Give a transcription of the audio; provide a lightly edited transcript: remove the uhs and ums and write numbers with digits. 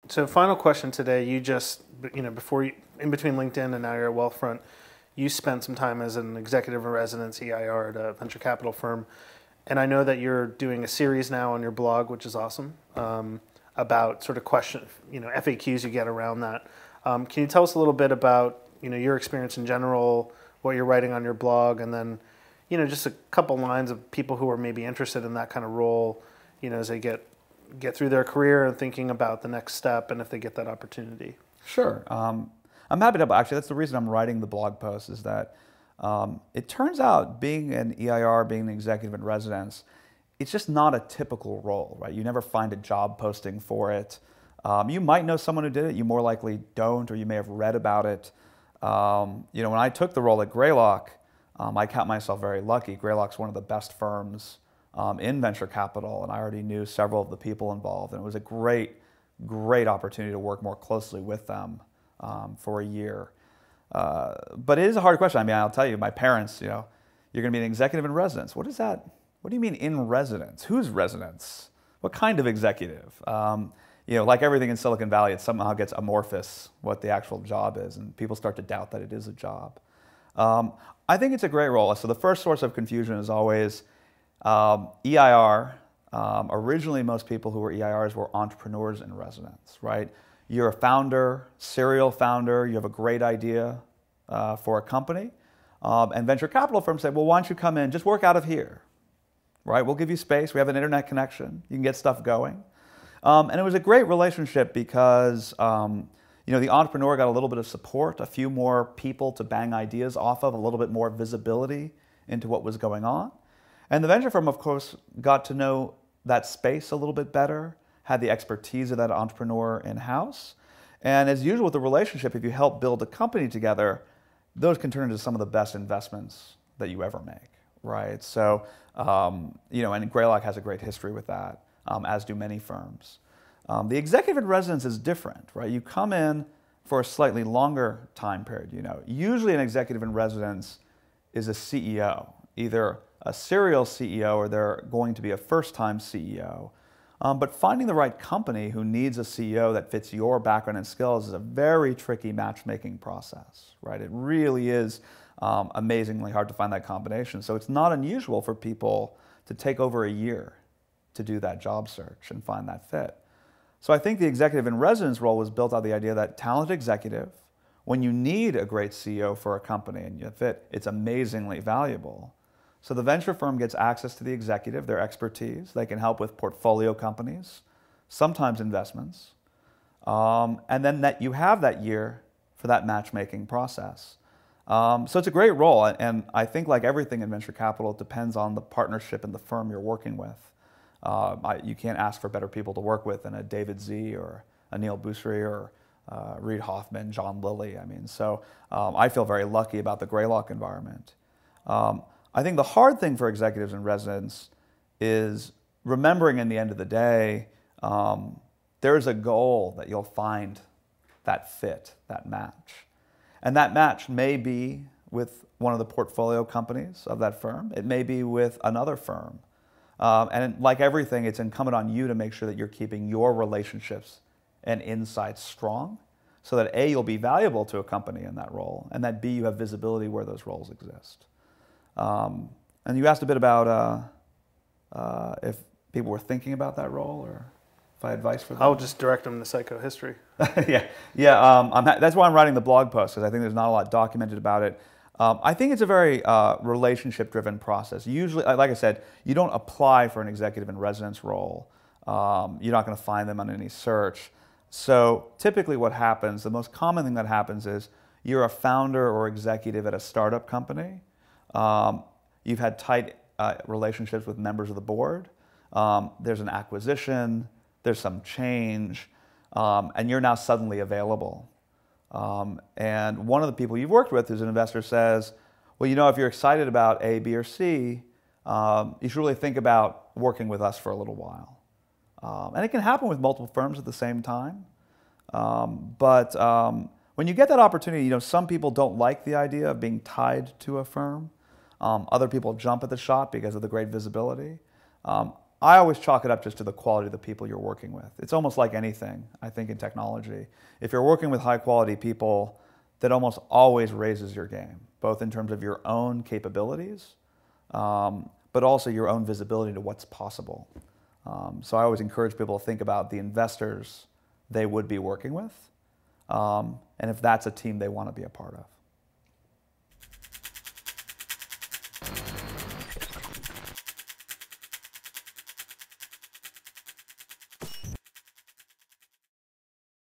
So final question today, you just, before you, in between LinkedIn and now you're at Wealthfront, you spent some time as an executive in residence EIR at a venture capital firm. And I know that you're doing a series now on your blog, which is awesome, about sort of FAQs you get around that. Can you tell us a little bit about, your experience in general, what you're writing on your blog, and then, just a couple lines of people who are maybe interested in that kind of role, as they get through their career and thinking about the next step and if they get that opportunity. Sure. I'm happy to, actually, that's the reason I'm writing the blog post, is that it turns out being an EIR, being an executive in residence, it's just not a typical role, right? You never find a job posting for it. You might know someone who did it, you more likely don't, or you may have read about it. When I took the role at Greylock, I count myself very lucky. Greylock's one of the best firms in venture capital, and I already knew several of the people involved, and it was a great opportunity to work more closely with them for a year. But it is a hard question. I mean, I'll tell you, my parents, you're going to be an executive in residence. What is that? What do you mean in residence? Whose residence? What kind of executive? Like everything in Silicon Valley, it somehow gets amorphous what the actual job is, and people start to doubt that it is a job. I think it's a great role. So the first source of confusion is always EIR. Originally, most people who were EIRs were entrepreneurs in residence, right? You're a founder, serial founder, you have a great idea for a company, and venture capital firms say, well, why don't you come in, just work out of here, right? We'll give you space, we have an internet connection, you can get stuff going. And it was a great relationship because the entrepreneur got a little bit of support, a few more people to bang ideas off of, a little bit more visibility into what was going on. And the venture firm, of course, got to know that space a little bit better, had the expertise of that entrepreneur in-house. And as usual with the relationship, if you help build a company together, those can turn into some of the best investments that you ever make, right? So, and Greylock has a great history with that, as do many firms. The executive in residence is different, right? You come in for a slightly longer time period, Usually an executive in residence is a CEO, either a serial CEO or they're going to be a first-time CEO. But finding the right company who needs a CEO that fits your background and skills is a very tricky matchmaking process, right? It really is amazingly hard to find that combination. So it's not unusual for people to take over a year to do that job search and find that fit. So I think the executive in residence role was built out of the idea that talented executive, when you need a great CEO for a company and you fit, it's amazingly valuable. So the venture firm gets access to the executive, their expertise. They can help with portfolio companies, sometimes investments. And then that you have that year for that matchmaking process. So it's a great role. And I think like everything in venture capital, it depends on the partnership and the firm you're working with. You can't ask for better people to work with than a David Z or a Neil Boussery or Reid Hoffman, John Lilly. I feel very lucky about the Greylock environment. I think the hard thing for executives in residence is remembering in the end of the day, there's a goal that you'll find that fit, that match. And that match may be with one of the portfolio companies of that firm. It may be with another firm. And like everything, it's incumbent on you to make sure that you're keeping your relationships and insights strong so that A, you'll be valuable to a company in that role, and that B, you have visibility where those roles exist. And you asked a bit about if people were thinking about that role or if I had advice for them. I'll just direct them to psychohistory. That's why I'm writing the blog post, because I think there's not a lot documented about it. I think it's a very relationship-driven process. Usually, like I said, you don't apply for an executive in residence role. You're not going to find them on any search. So typically what happens, the most common thing that happens is you're a founder or executive at a startup company. You've had tight relationships with members of the board. There's an acquisition, there's some change, and you're now suddenly available. And one of the people you've worked with who's an investor says, well, if you're excited about A, B, or C, you should really think about working with us for a little while. And it can happen with multiple firms at the same time. But when you get that opportunity, some people don't like the idea of being tied to a firm. Other people jump at the shot because of the great visibility. I always chalk it up just to the quality of the people you're working with. It's almost like anything, I think, in technology. If you're working with high quality people, that almost always raises your game, both in terms of your own capabilities, but also your own visibility to what's possible. So I always encourage people to think about the investors they would be working with, and if that's a team they want to be a part of.